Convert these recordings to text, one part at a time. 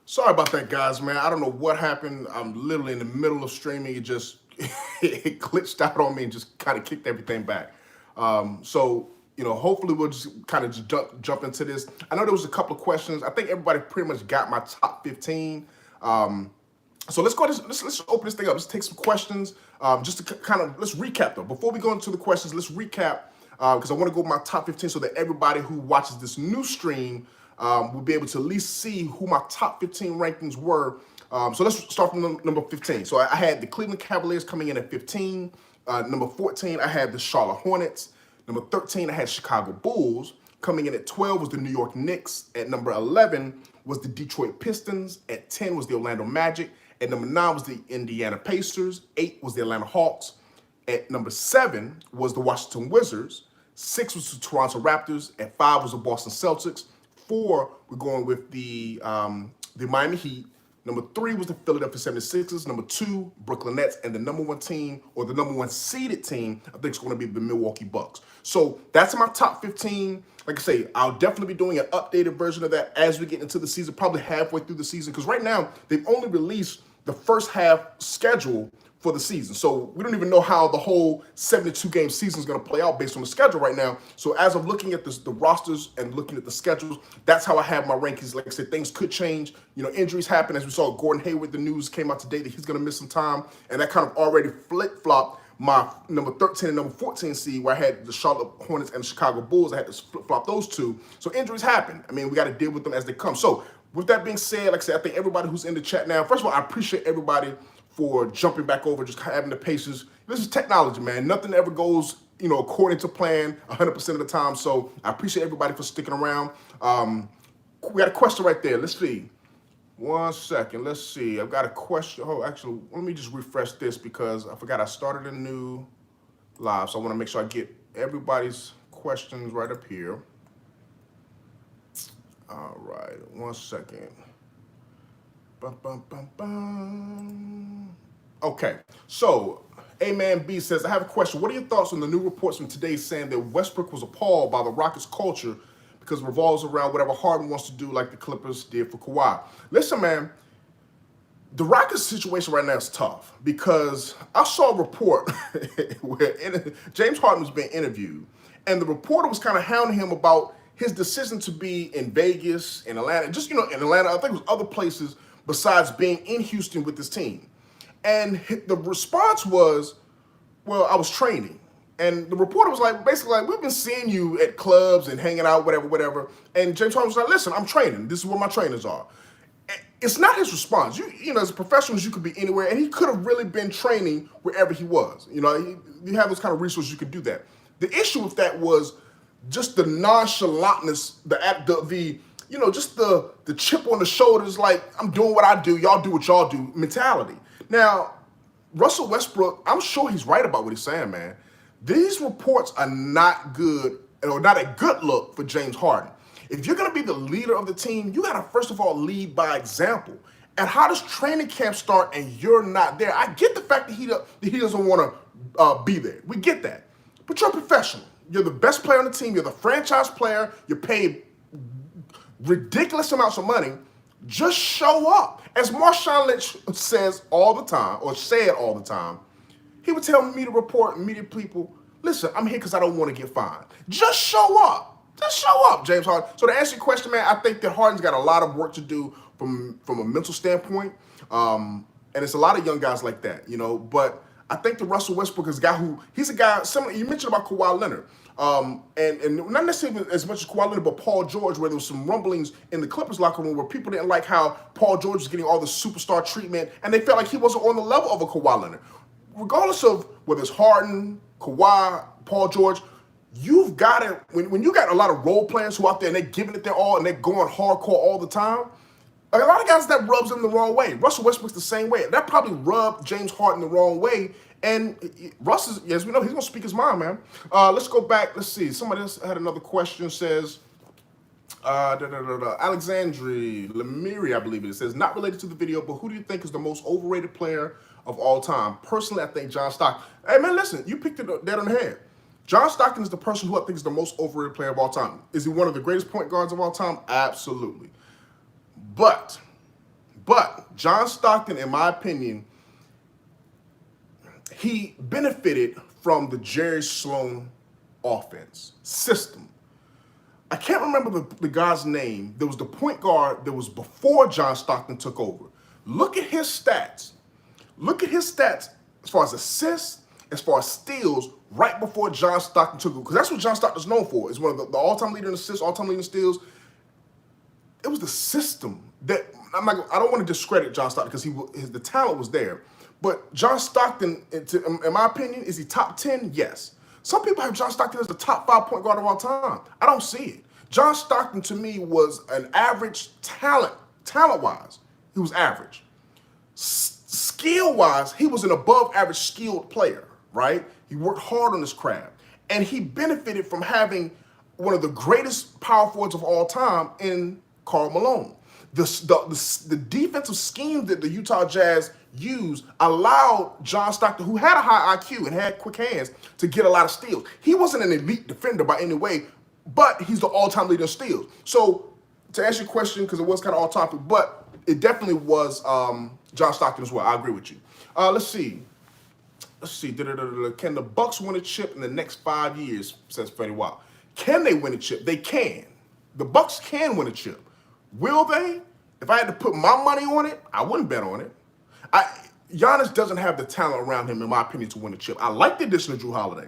Sorry about that, guys, man. I don't know what happened. I'm literally in the middle of streaming. It just it glitched out on me and just kind of kicked everything back. Hopefully we'll just kind of jump into this. I know there was a couple of questions. I think everybody pretty much got my top 15. So let's go. Let's open this thing up. Let's take some questions. Just to kind of let's recap though. Before we go into the questions, let's recap because I want to go with my top 15 so that everybody who watches this new stream will be able to at least see who my top 15 rankings were. So let's start from number 15. So I had the Cleveland Cavaliers coming in at 15. Number 14, I had the Charlotte Hornets. Number 13, I had Chicago Bulls. Coming in at 12 was the New York Knicks. At number 11 was the Detroit Pistons. At 10 was the Orlando Magic. At number 9 was the Indiana Pacers. 8 was the Atlanta Hawks. At number 7 was the Washington Wizards. 6 was the Toronto Raptors. At 5 was the Boston Celtics. 4, we're going with the Miami Heat. Number 3 was the Philadelphia 76ers. Number 2, Brooklyn Nets. And the number 1 team, or the number 1 seeded team, I think is going to be the Milwaukee Bucks. So that's my top 15. Like I say, I'll definitely be doing an updated version of that as we get into the season, probably halfway through the season. Because right now, they've only released the first half schedule for the season. So we don't even know how the whole 72-game season is going to play out based on the schedule right now. So as I'm looking at the rosters and looking at the schedules, that's how I have my rankings. Like I said, things could change. You know, injuries happen. As we saw, Gordon Hayward, the news came out today that he's going to miss some time. And that kind of already flip-flopped my number 13 and number 14 seed, where I had the Charlotte Hornets and the Chicago Bulls. I had to flip-flop those two. So injuries happen. I mean, we got to deal with them as they come. So with that being said, like I said, I think everybody who's in the chat now, first of all, I appreciate everybody for jumping back over, just having the patience. This is technology, man. Nothing ever goes, according to plan 100% of the time. So I appreciate everybody for sticking around. We got a question right there. Let's see. 1 second. Let's see. I've got a question. Oh, actually, let me just refresh this because I forgot I started a new live. So I want to make sure I get everybody's questions right up here. All right. 1 second. Bum, bum, bum, bum. Okay, so A-Man B says, I have a question. What are your thoughts on the new reports from today saying that Westbrook was appalled by the Rockets' culture because it revolves around whatever Harden wants to do like the Clippers did for Kawhi? Listen, man, the Rockets situation right now is tough because I saw a report where James Harden was being interviewed, and the reporter was kind of hounding him about his decision to be in Vegas, in Atlanta, just, in Atlanta, I think it was other places besides being in Houston with this team. And the response was, well, I was training. And the reporter was like, basically like, we've been seeing you at clubs and hanging out, whatever. And James Harden was like, listen, I'm training. This is where my trainers are. It's not his response. You know, as a professional, you could be anywhere, and he could have really been training wherever he was. You have those kind of resources, you could do that. The issue with that was just the nonchalantness, just the chip on the shoulders, like, I'm doing what I do, y'all do what y'all do mentality. Now, Russell Westbrook, I'm sure he's right about what he's saying, man. These reports are not good, or not a good look for James Harden. If you're going to be the leader of the team, you got to, first of all, lead by example. And how does training camp start and you're not there? I get the fact that he doesn't want to be there. We get that. But you're a professional. You're the best player on the team. You're the franchise player. You're paid ridiculous amounts of money. Just show up. As Marshawn Lynch says all the time, or said all the time, he would tell me to report media people, listen, I'm here because I don't want to get fined. Just show up. Just show up, James Harden. So to answer your question, man, I think that Harden's got a lot of work to do from a mental standpoint. And it's a lot of young guys like that, But I think that Russell Westbrook is a guy he's a guy similar. You mentioned about Kawhi Leonard. And not necessarily as much as Kawhi Leonard, but Paul George, where there was some rumblings in the Clippers locker room where people didn't like how Paul George was getting all the superstar treatment, and they felt like he wasn't on the level of a Kawhi Leonard. Regardless of whether it's Harden, Kawhi, Paul George, you've got to, when you got a lot of role players who out there and they're giving it their all and they're going hardcore all the time, a lot of guys that rubs them the wrong way. Russell Westbrook's the same way. That probably rubbed James Harden the wrong way. And Russ is, as we know, he's going to speak his mind, man. Let's go back. Let's see. Somebody else had another question. Says, Alexandre Lemire, I believe it says, not related to the video, but who do you think is the most overrated player of all time? Personally, I think John Stockton. Hey, man, listen, you picked it dead on the head. John Stockton is the person who I think is the most overrated player of all time. Is he one of the greatest point guards of all time? Absolutely. But But John Stockton, in my opinion, he benefited from the Jerry Sloan offense system. I can't remember the guy's name. There was the point guard that was before John Stockton took over. Look at his stats. Look at his stats as far as assists, as far as steals, right before John Stockton took over. Because that's what John Stockton's known for. Is one of the all-time leader in assists, all-time leader in steals. It was the system that I don't want to discredit John Stockton because the talent was there. But John Stockton, in my opinion, is he top 10? Yes. Some people have John Stockton as the top 5 point guard of all time. I don't see it. John Stockton, to me, was an average talent-wise. He was average. Skill-wise, he was an above-average skilled player, right? He worked hard on his craft. And he benefited from having one of the greatest power forwards of all time in Karl Malone. The defensive scheme that the Utah Jazz used allowed John Stockton, who had a high IQ and had quick hands, to get a lot of steals. He wasn't an elite defender by any way, but he's the all-time leader in steals. So to answer your question, because it was kind of off topic, but it definitely was John Stockton as well. I agree with you. Let's see. Can the Bucks win a chip in the next 5 years? Says Freddie Wild. Can they win a chip? They can. The Bucks can win a chip. Will they? If I had to put my money on it, I wouldn't bet on it. Giannis doesn't have the talent around him, in my opinion, to win a chip. I like the addition of Drew Holiday.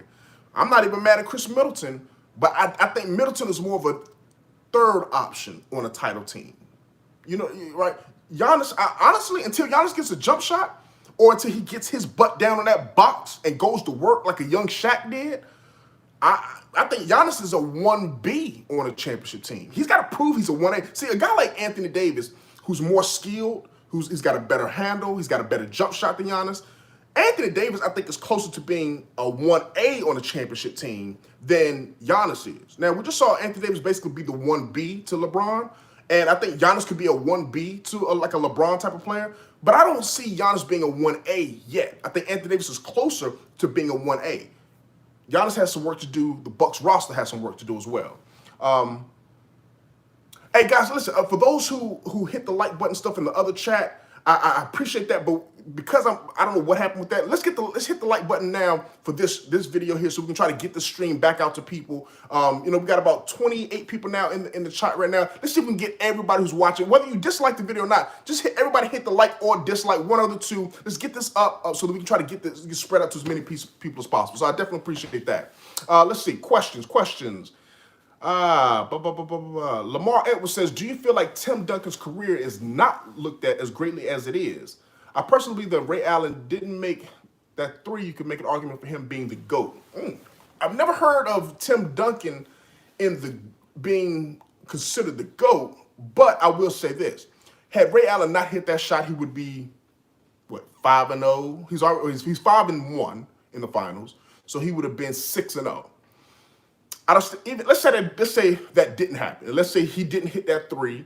I'm not even mad at Chris Middleton, but I think Middleton is more of a third option on a title team. You know, right? Giannis, honestly, until Giannis gets a jump shot or until he gets his butt down on that box and goes to work like a young Shaq did, I think Giannis is a 1B on a championship team. He's got to prove he's a 1A. See, a guy like Anthony Davis, who's more skilled, he's got a better handle, he's got a better jump shot than Giannis. Anthony Davis, I think, is closer to being a 1A on a championship team than Giannis is. Now, we just saw Anthony Davis basically be the 1B to LeBron, and I think Giannis could be a 1B to like a LeBron type of player, but I don't see Giannis being a 1A yet. I think Anthony Davis is closer to being a 1A. Giannis has some work to do. The Bucks roster has some work to do as well. Hey, guys, listen, for those who hit the like button stuff in the other chat, I appreciate that, but because I don't know what happened with that, let's hit the like button now for this video here so we can try to get the stream back out to people. We got about 28 people now in the chat right now. Let's see if we can get everybody who's watching, whether you dislike the video or not, just everybody hit the like or dislike, one of the two. Let's get this up so that we can try to get this spread out to as many people as possible. So I definitely appreciate that. Let's see, questions. Lamar Edwards says, do you feel like Tim Duncan's career is not looked at as greatly as it is? I personally believe that Ray Allen didn't make that three. You could make an argument for him being the GOAT. I've never heard of Tim Duncan being considered the GOAT, but I will say this. Had Ray Allen not hit that shot, he would be, 5-0? He's 5-1 in the finals, so he would have been 6-0. Let's say that didn't happen. Let's say he didn't hit that three,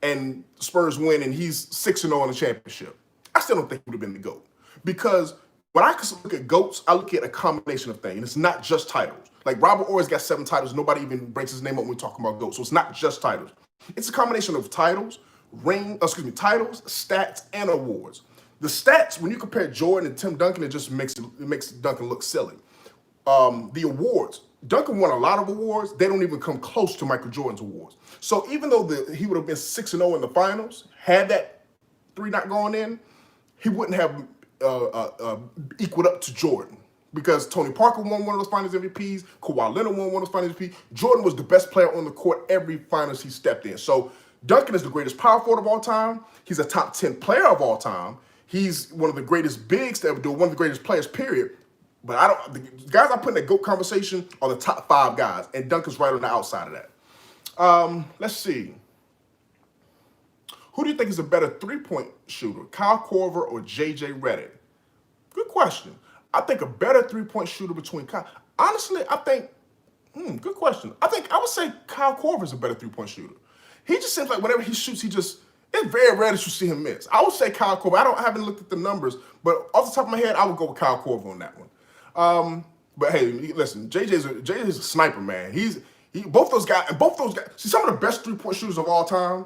and Spurs win, and he's 6-0 in the championship. I still don't think he would have been the GOAT, because when I look at GOATs, I look at a combination of things, and it's not just titles. Like Robert Ory's got 7 titles. Nobody even breaks his name up when we're talking about GOATs. So it's not just titles. It's a combination of titles, titles, stats, and awards. The stats, when you compare Jordan and Tim Duncan, it just makes Duncan look silly. The awards. Duncan won a lot of awards. They don't even come close to Michael Jordan's awards. So even though he would have been 6-0 in the finals, had that three not gone in, he wouldn't have equaled up to Jordan, because Tony Parker won one of those finals MVPs. Kawhi Leonard won one of those finals MVPs. Jordan was the best player on the court every finals he stepped in. So Duncan is the greatest power forward of all time. He's a top 10 player of all time. He's one of the greatest bigs to ever do it, one of the greatest players, period. But the guys I put in that GOAT conversation are the top 5 guys, and Duncan's right on the outside of that. Let's see. Who do you think is a better three-point shooter, Kyle Korver or J.J. Redick? Good question. I think a better three-point shooter between Kyle. Honestly, I think, good question. I would say Kyle Korver is a better three-point shooter. He just seems like whenever he shoots, it's very rare that you see him miss. I would say Kyle Korver. I haven't looked at the numbers, but off the top of my head, I would go with Kyle Korver on that one. But hey, listen, JJ's a sniper, man. Both those guys. See, some of the best three-point shooters of all time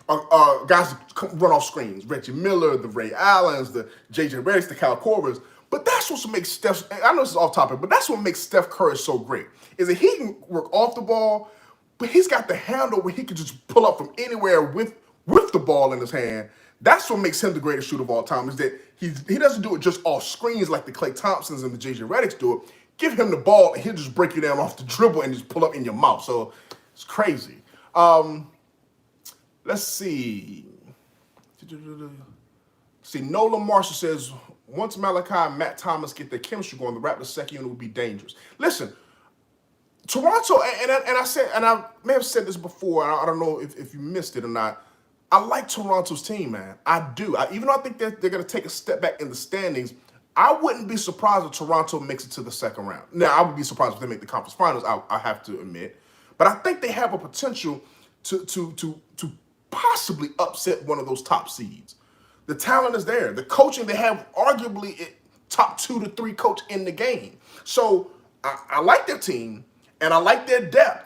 are guys that run off screens. Reggie Miller, the Ray Allens, the J.J. Reddick's, the Kyle Korvers. But that's what makes Steph, I know this is off topic, but that's what makes Steph Curry so great, is that he can work off the ball, but he's got the handle where he can just pull up from anywhere with the ball in his hand. That's what makes him the greatest shooter of all time, is that he doesn't do it just off screens like the Klay Thompsons and the J.J. Reddicks do it. Give him the ball, and he'll just break you down off the dribble and just pull up in your mouth. So it's crazy. Let's see. Nola Marshall says, once Malachi and Matt Thomas get their chemistry going, the Raptors' second unit will be dangerous. Listen, Toronto, and I may have said this before, I don't know if you missed it or not. I like Toronto's team, man. I do. Even though I think they're going to take a step back in the standings, I wouldn't be surprised if Toronto makes it to the second round. Now, I would be surprised if they make the conference finals, I have to admit. But I think they have a potential to possibly upset one of those top seeds. The talent is there. The coaching, they have arguably top 2 to 3 coach in the game. So I like their team, and I like their depth.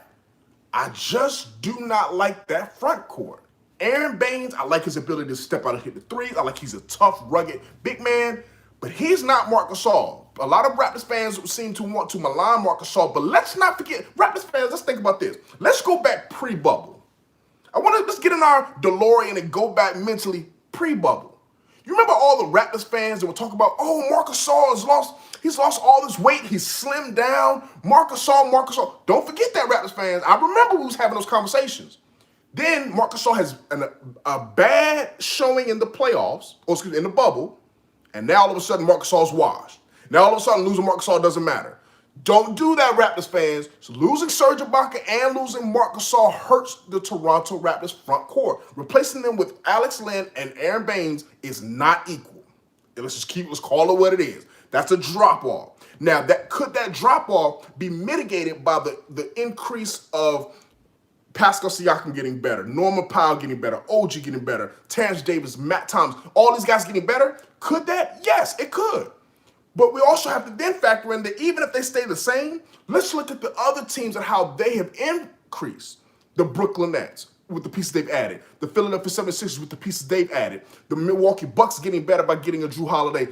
I just do not like that front court. Aaron Baines, I like his ability to step out and hit the threes. I like he's a tough, rugged big man, but he's not Marc Gasol. A lot of Raptors fans seem to want to malign Marc Gasol, but let's not forget, Raptors fans, let's think about this. Let's go back pre-bubble. Let's get in our DeLorean and go back mentally pre-bubble. You remember all the Raptors fans that were talking about, oh, Marc Gasol he's lost all this weight, he's slimmed down, Marc Gasol. Don't forget that, Raptors fans. I remember we was having those conversations. Then Marc Gasol has a bad showing in the playoffs, in the bubble, and now all of a sudden Marc Gasol's washed. Now all of a sudden losing Marc Gasol doesn't matter. Don't do that, Raptors fans. So losing Serge Ibaka and losing Marc Gasol hurts the Toronto Raptors front court. Replacing them with Alex Len and Aaron Baines is not equal. Let's call it what it is. That's a drop-off. Now, could that drop-off be mitigated by the increase of Pascal Siakam getting better, Norman Powell getting better, OG getting better, Terrence Davis, Matt Thomas, all these guys getting better? Could that? Yes, it could. But we also have to then factor in that even if they stay the same, let's look at the other teams and how they have increased. The Brooklyn Nets with the pieces they've added, the Philadelphia 76ers with the pieces they've added, the Milwaukee Bucks getting better by getting a Drew Holiday.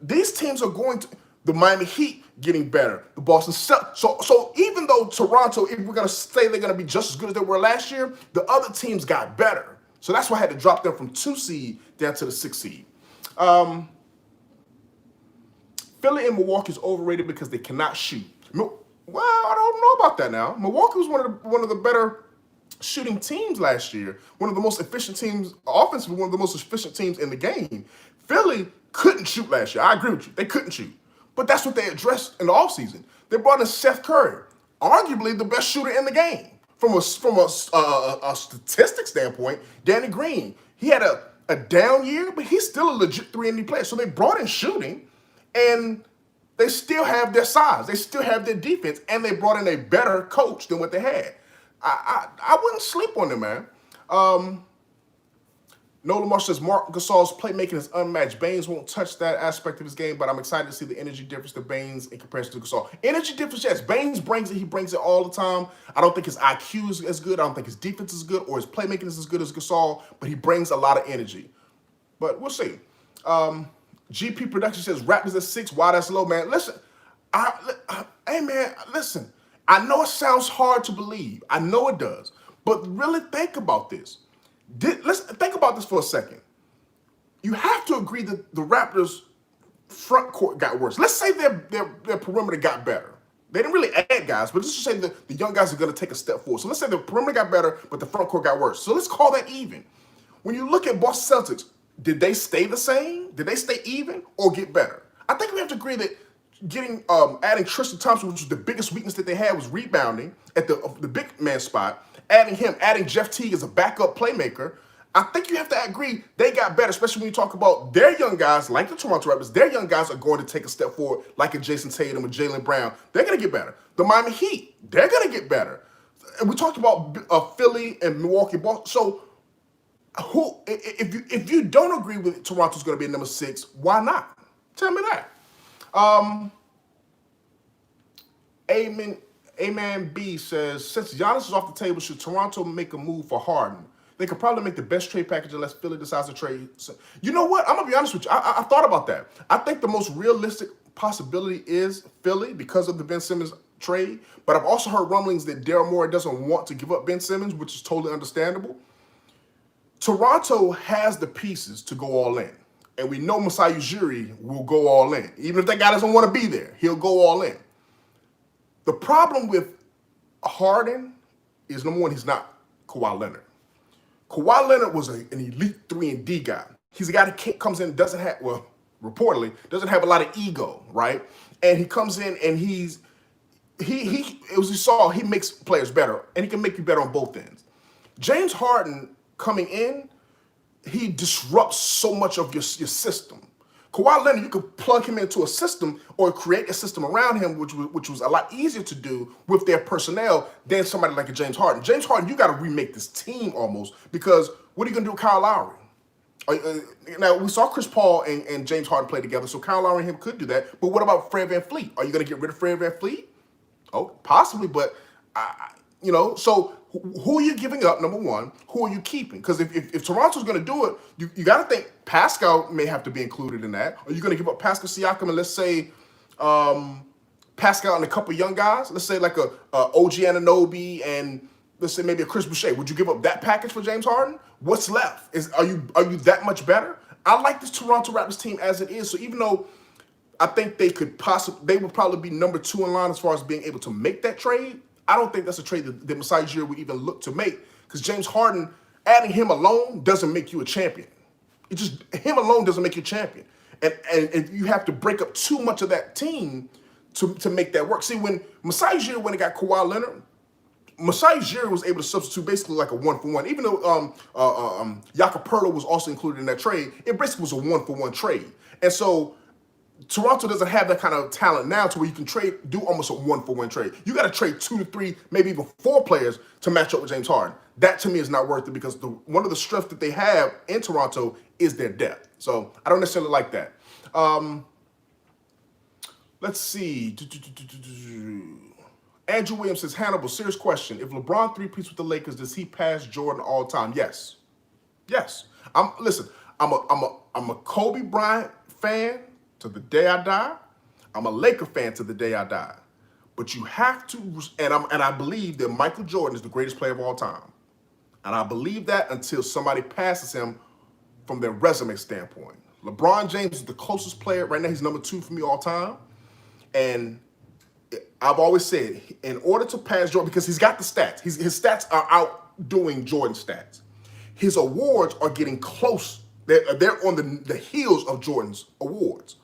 These teams are going to, the Miami Heat getting better, the Boston Celtics. So even though Toronto, if we're going to say they're going to be just as good as they were last year, the other teams got better. So that's why I had to drop them from 2 seed down to the 6 seed. Philly and Milwaukee is overrated because they cannot shoot. Well, I don't know about that now. Milwaukee was one of the better shooting teams last year. One of the most efficient teams, offensively, one of the most efficient teams in the game. Philly couldn't shoot last year. I agree with you. They couldn't shoot. But that's what they addressed in the offseason. They brought in Seth Curry, arguably the best shooter in the game. From a statistics standpoint, Danny Green, he had a down year, but he's still a legit 3-and-D player. So they brought in shooting, and they still have their size. They still have their defense, and they brought in a better coach than what they had. I wouldn't sleep on them, man. Nola Marsh says Marc Gasol's playmaking is unmatched. Baines won't touch that aspect of his game, but I'm excited to see the energy difference to Baines in comparison to Gasol. Energy difference, yes. Baines brings it. He brings it all the time. I don't think his IQ is as good. I don't think his defense is good or his playmaking is as good as Gasol, but he brings a lot of energy. But we'll see. GP Production says Raptors at 6. Why that's low, man? Listen, hey, man, listen. I know it sounds hard to believe. I know it does. But really think about this. Let's think about this for a second. You have to agree that the Raptors' front court got worse. Let's say their perimeter got better. They didn't really add guys, but let's just say the young guys are going to take a step forward. So let's say the perimeter got better, but the front court got worse. So let's call that even. When you look at Boston Celtics, did they stay the same? Did they stay even or get better? I think we have to agree that adding Tristan Thompson, which was the biggest weakness that they had, was rebounding at the big man spot. Adding Jeff Teague as a backup playmaker, I think you have to agree they got better, especially when you talk about their young guys, like the Toronto Raptors. Their young guys are going to take a step forward, like a Jason Tatum or Jaylen Brown. They're going to get better. The Miami Heat, they're going to get better. And we talked about Philly and Milwaukee, Boston. So if you don't agree with Toronto's going to be at number 6, why not? Tell me that. Amen B says, since Giannis is off the table, should Toronto make a move for Harden? They could probably make the best trade package unless Philly decides to trade. So, you know what? I'm going to be honest with you. I thought about that. I think the most realistic possibility is Philly because of the Ben Simmons trade. But I've also heard rumblings that Daryl Morey doesn't want to give up Ben Simmons, which is totally understandable. Toronto has the pieces to go all in. And we know Masai Ujiri will go all in. Even if that guy doesn't want to be there, he'll go all in. The problem with Harden is, number one, he's not Kawhi Leonard. Kawhi Leonard was an elite 3-and-D guy. He's a guy that comes in, doesn't have, well, reportedly, doesn't have a lot of ego, right? And he comes in and as you saw, he makes players better, and he can make you better on both ends. James Harden coming in, he disrupts so much of your system. Kawhi Leonard, you could plug him into a system or create a system around him, which was a lot easier to do with their personnel than somebody like a James Harden. James Harden, you got to remake this team almost, because what are you going to do with Kyle Lowry? Now, we saw Chris Paul and James Harden play together, so Kyle Lowry and him could do that. But what about Fred VanVleet? Are you going to get rid of Fred VanVleet? Oh, possibly, but, so who are you giving up, number one? Who are you keeping? Because if Toronto's going to do it, you got to think Pascal may have to be included in that. Are you going to give up Pascal Siakam and let's say Pascal and a couple young guys? Let's say like a OG Anunoby and let's say maybe a Chris Boucher. Would you give up that package for James Harden? What's left? Are you that much better? I like this Toronto Raptors team as it is. So even though I think they would probably be number 2 in line as far as being able to make that trade, I don't think that's a trade that Masai Ujiri would even look to make, because James Harden, adding him alone doesn't make you a champion. Him alone doesn't make you a champion. And you have to break up too much of that team to make that work. See, when Masai Ujiri went and got Kawhi Leonard, Masai Ujiri was able to substitute basically like a 1-for-1. Even though Jakob Poeltl was also included in that trade, it basically was a 1-for-1 trade. And so Toronto doesn't have that kind of talent now to where you can do almost a 1-for-1 trade. You got to trade 2 to 3, maybe even 4 players to match up with James Harden. That to me is not worth it, because one of the strengths that they have in Toronto is their depth. So I don't necessarily like that. Let's see. Andrew Williams says, Hannibal, serious question. If LeBron 3-peats with the Lakers, does he pass Jordan all time? Yes. Yes. I'm a Kobe Bryant fan to the day I die. I'm a Laker fan to the day I die. But you have to, and I believe that Michael Jordan is the greatest player of all time. And I believe that until somebody passes him from their resume standpoint. LeBron James is the closest player. Right now, he's number 2 for me all time. And I've always said, in order to pass Jordan, because he's got the stats. His stats are outdoing Jordan's stats. His awards are getting close. They're on the heels of Jordan's awards.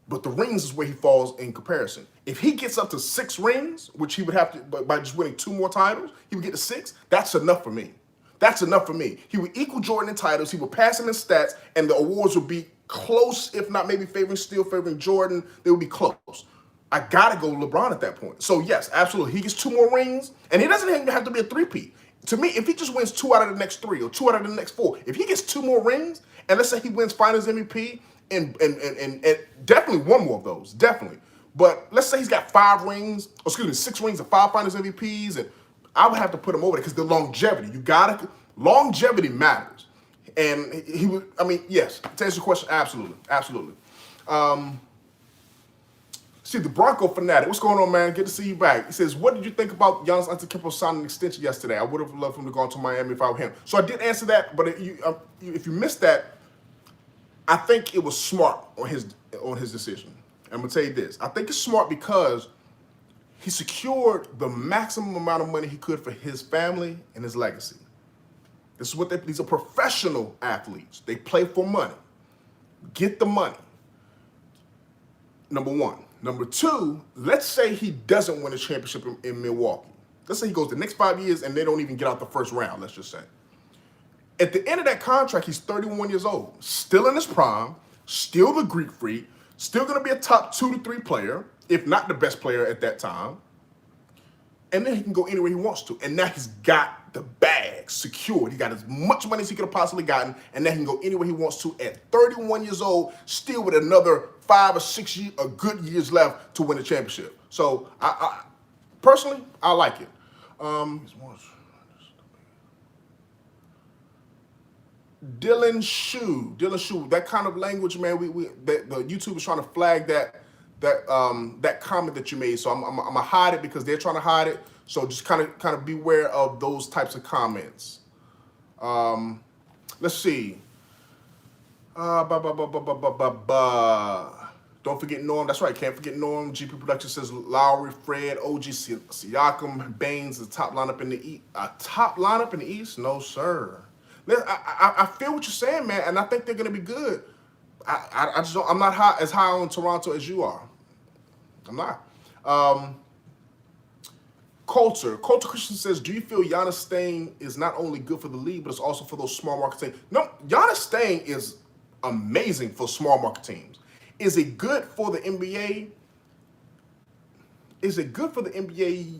But the rings is where he falls in comparison. If he gets up to 6 rings, which he would have to, by just winning 2 more titles, he would get to 6. That's enough for me. That's enough for me. He would equal Jordan in titles. He would pass him in stats, and the awards would be close, if not maybe favoring Jordan. They would be close. I got to go LeBron at that point. So, yes, absolutely. He gets 2 more rings, and he doesn't even have to be a 3-peat. To me, if he just wins 2 out of the next 3 or 2 out of the next 4, if he gets 2 more rings, and let's say he wins Finals MVP, and definitely 1 more of those, definitely. But let's say he's got 6 rings and 5 Finals MVPs, and I would have to put him over there because the longevity. Longevity matters. And he would, yes, to answer your question, absolutely, absolutely. See, the Bronco fanatic, what's going on, man? Good to see you back. He says, what did you think about Giannis Antetokounmpo signing an extension yesterday? I would have loved him to go to Miami if I were him. So I did answer that, but if you missed that, I think it was smart on his decision. I'm going to tell you this. I think it's smart because he secured the maximum amount of money he could for his family and his legacy. This is what these are professional athletes. They play for money. Get the money. Number 1. Number 2, let's say he doesn't win a championship in Milwaukee. Let's say he goes the next 5 years and they don't even get out the first round, let's just say. At the end of that contract, he's 31 years old, still in his prime, still the Greek freak, still going to be a top 2 to 3 player, if not the best player at that time. And then he can go anywhere he wants to. And now he's got the bag secured. He got as much money as he could have possibly gotten, and now he can go anywhere he wants to at 31 years old, still with another 5 or 6 good years left to win the championship. So, I personally, I like it. Dylan Shu, that kind of language, man. The YouTube is trying to flag that comment that you made. So I'm gonna hide it because they're trying to hide it. So just kind of beware of those types of comments. Let's see. Don't forget Norm. That's right. Can't forget Norm. GP Production says Lowry, Fred, OG, Siakam, Baines, the top lineup in the East. A top lineup in the East? No, sir. I feel what you're saying, man, and I think they're going to be good. I just don't. I'm not as high on Toronto as you are. I'm not. Coulter Christian says, do you feel Giannis staying is not only good for the league, but it's also for those small market teams? No, Giannis staying is amazing for small market teams. Is it good for the NBA? Is it good for the NBA?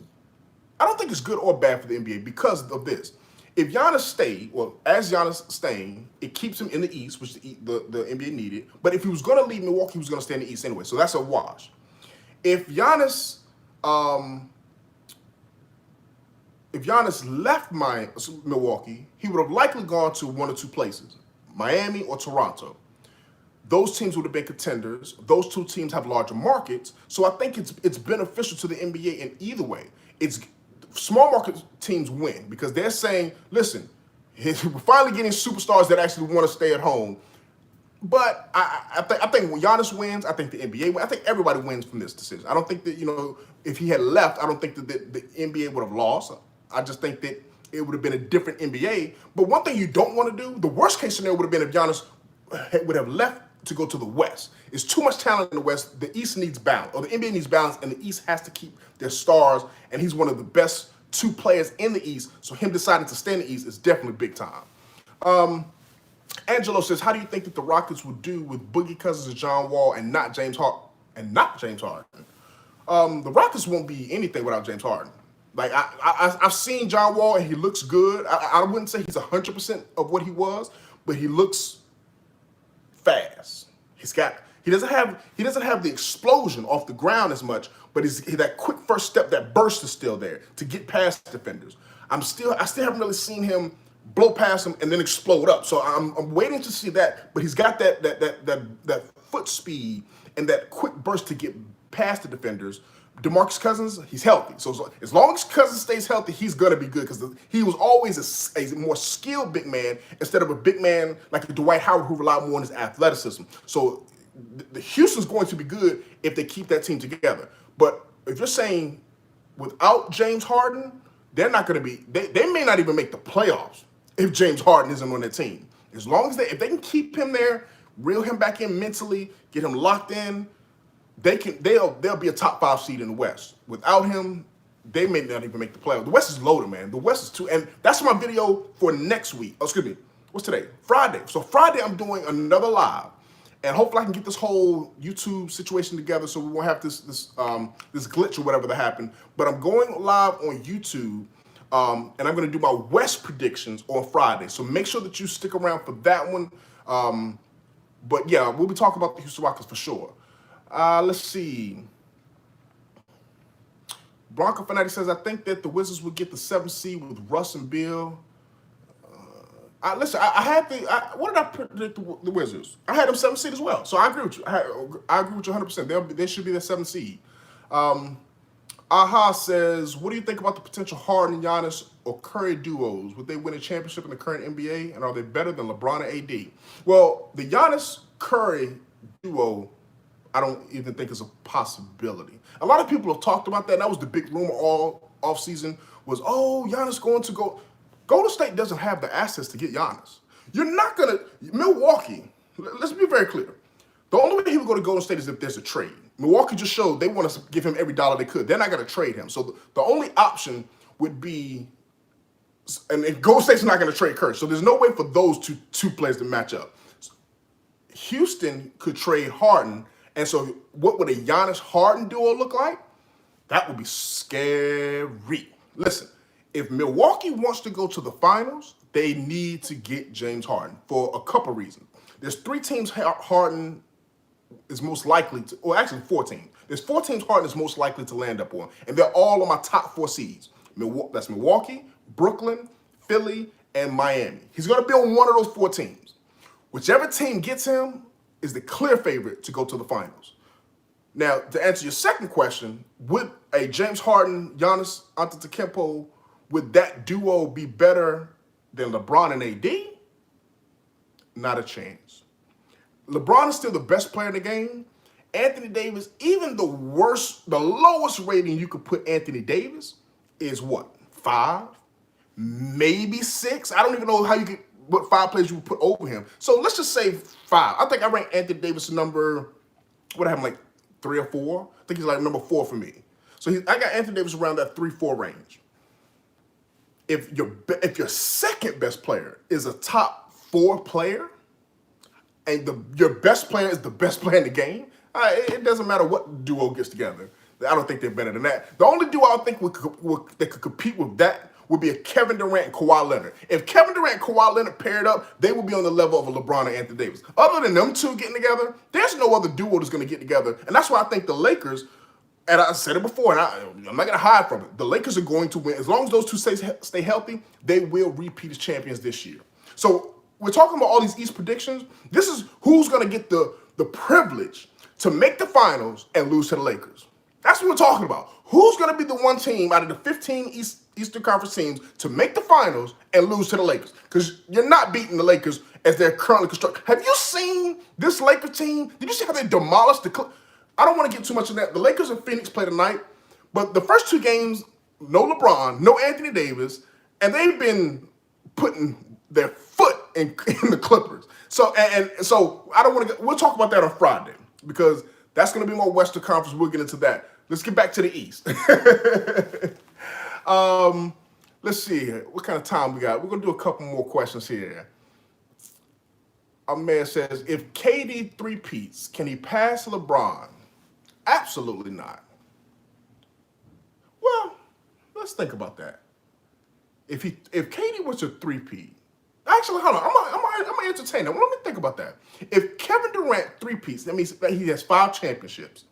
I don't think it's good or bad for the NBA because of this. If Giannis stayed, well, as Giannis staying, it keeps him in the East, which the NBA needed. But if he was going to leave Milwaukee, he was going to stay in the East anyway. So that's a wash. If Giannis left Milwaukee, he would have likely gone to one or two places, Miami or Toronto. Those teams would have been contenders. Those two teams have larger markets. So I think it's beneficial to the NBA in either way. It's small market teams win because they're saying, listen, we're finally getting superstars that actually want to stay at home. But I think when Giannis wins, I think the NBA wins. I think everybody wins from this decision. I don't think that, if he had left, I don't think that the NBA would have lost. I just think that it would have been a different NBA. But one thing you don't want to do, the worst case scenario would have been if Giannis would have left to go to the West. It's too much talent in the West. The East needs balance, or the NBA needs balance, and the East has to keep their stars, and he's one of the best two players in the East, so him deciding to stay in the East is definitely big time. Angelo says, how do you think that the Rockets would do with Boogie Cousins and John Wall and not James Harden? The Rockets won't be anything without James Harden. Like, I've seen John Wall, and he looks good. I wouldn't say he's 100% of what he was, but he looks fast. He doesn't have the explosion off the ground as much, but that quick first step, that burst is still there to get past defenders. I still haven't really seen him blow past him and then explode up. So I'm waiting to see that, but he's got that foot speed and that quick burst to get past the defenders. DeMarcus Cousins, he's healthy. So as long as Cousins stays healthy, he's going to be good because he was always a more skilled big man instead of a big man like Dwight Howard who relied more on his athleticism. So the Houston's going to be good if they keep that team together. But if you're saying without James Harden, they're not going to be, they may not even make the playoffs if James Harden isn't on their team. As long as if they can keep him there, reel him back in mentally, get him locked in, they'll be a top 5 seed in the West. Without him, they may not even make the playoffs. The West is loaded, man. The West is too, and that's my video for next week. Oh, excuse me. What's today? Friday. So Friday, I'm doing another live, and hopefully I can get this whole YouTube situation together so we won't have this glitch or whatever that happened. But I'm going live on YouTube, and I'm going to do my West predictions on Friday. So make sure that you stick around for that one. But yeah, we'll be talking about the Houston Rockets for sure. Let's see. Bronco Fanatic says, I think that the Wizards will get the 7th seed with Russ and Bill. Listen, what did I predict the Wizards? I had them 7th seed as well. So I agree with you. I agree with you 100%. They should be the 7th seed. Aha says, what do you think about the potential Harden, Giannis, or Curry duos? Would they win a championship in the current NBA? And are they better than LeBron and AD? Well, the Giannis-Curry duo, I don't even think is a possibility. A lot of people have talked about that, and that was the big rumor all offseason was, Giannis going to go. Golden State doesn't have the assets to get Giannis. You're not going to, Milwaukee, let's be very clear. The only way he would go to Golden State is if there's a trade. Milwaukee just showed they want to give him every dollar they could. They're not going to trade him. So the only option would be, and Golden State's not going to trade Curry. So there's no way for those two players to match up. Houston could trade Harden. And so what would a Giannis-Harden duo look like? That would be scary. Listen, if Milwaukee wants to go to the finals, they need to get James Harden for a couple reasons. There's 3 teams Harden is most likely to, or actually 4 teams. There's 4 teams Harden is most likely to land up on, and they're all on my top 4 seeds. That's Milwaukee, Brooklyn, Philly, and Miami. He's going to be on one of those 4 teams. Whichever team gets him is the clear favorite to go to the finals. Now, to answer your second question, would a James Harden, Giannis Antetokounmpo, would that duo be better than LeBron and AD? Not a chance. LeBron is still the best player in the game. Anthony Davis, even the lowest rating you could put Anthony Davis is what? 5? Maybe 6? I don't even know what 5 players you would put over him. So let's just say 5. I think I rank Anthony Davis number, what I have him, like 3 or 4? I think he's like number 4 for me. So I got Anthony Davis around that 3-4 range. If your second best player is a top 4 player, and your best player is the best player in the game, it doesn't matter what duo gets together. I don't think they're better than that. The only duo I think that could compete with that would be a Kevin Durant and Kawhi Leonard. If Kevin Durant and Kawhi Leonard paired up, they would be on the level of a LeBron and Anthony Davis. Other than them two getting together, there's no other duo that's going to get together. And that's why I think the Lakers, and I said it before, and I'm not going to hide from it, the Lakers are going to win. As long as those two stay healthy, they will repeat as champions this year. So we're talking about all these East predictions. This is who's going to get the privilege to make the finals and lose to the Lakers. That's what we're talking about. Who's going to be the one team out of the 15 Eastern Conference teams to make the finals and lose to the Lakers? Because you're not beating the Lakers as they're currently constructed. Have you seen this Lakers team? Did you see how they demolished the I don't want to get too much of that. The Lakers and Phoenix play tonight, but the first 2 games, no LeBron, no Anthony Davis, and they've been putting their foot in the Clippers. So so I don't want to. We'll talk about that on Friday because that's going to be more Western Conference. We'll get into that. Let's get back to the East. Let's see here. What kind of time we got? We're going to do a couple more questions here. Our man says, if KD three-peats, can he pass LeBron? Absolutely not. Well, let's think about that. If KD was a three-peat, actually, hold on. I'm gonna entertain that. Well, let me think about that. If Kevin Durant three-peats, that means that he has 5 championships.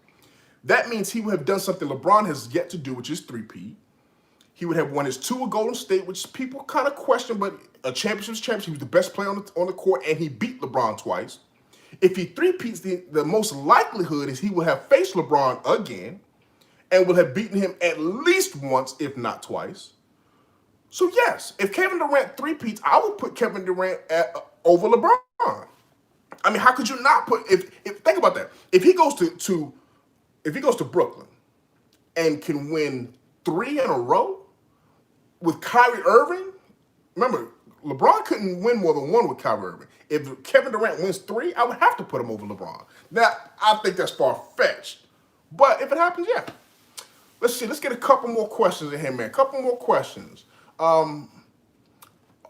That means he would have done something LeBron has yet to do, which is three-peat. He would have won his 2 at Golden State, which people kind of question, but a championship's champion. He was the best player on the court, and he beat LeBron twice. If he three-peats, the most likelihood is he will have faced LeBron again and will have beaten him at least once, if not twice. So yes, if Kevin Durant three-peats, I would put Kevin Durant over LeBron. I mean, how could you not put? If think about that, if he goes to Brooklyn and can win 3 in a row with Kyrie Irving, remember LeBron couldn't win more than 1 with Kyrie Irving. If Kevin Durant wins 3, I would have to put him over LeBron. Now I think that's far-fetched, but if it happens, yeah. Let's see. Let's get a couple more questions in here, man. A couple more questions. Hold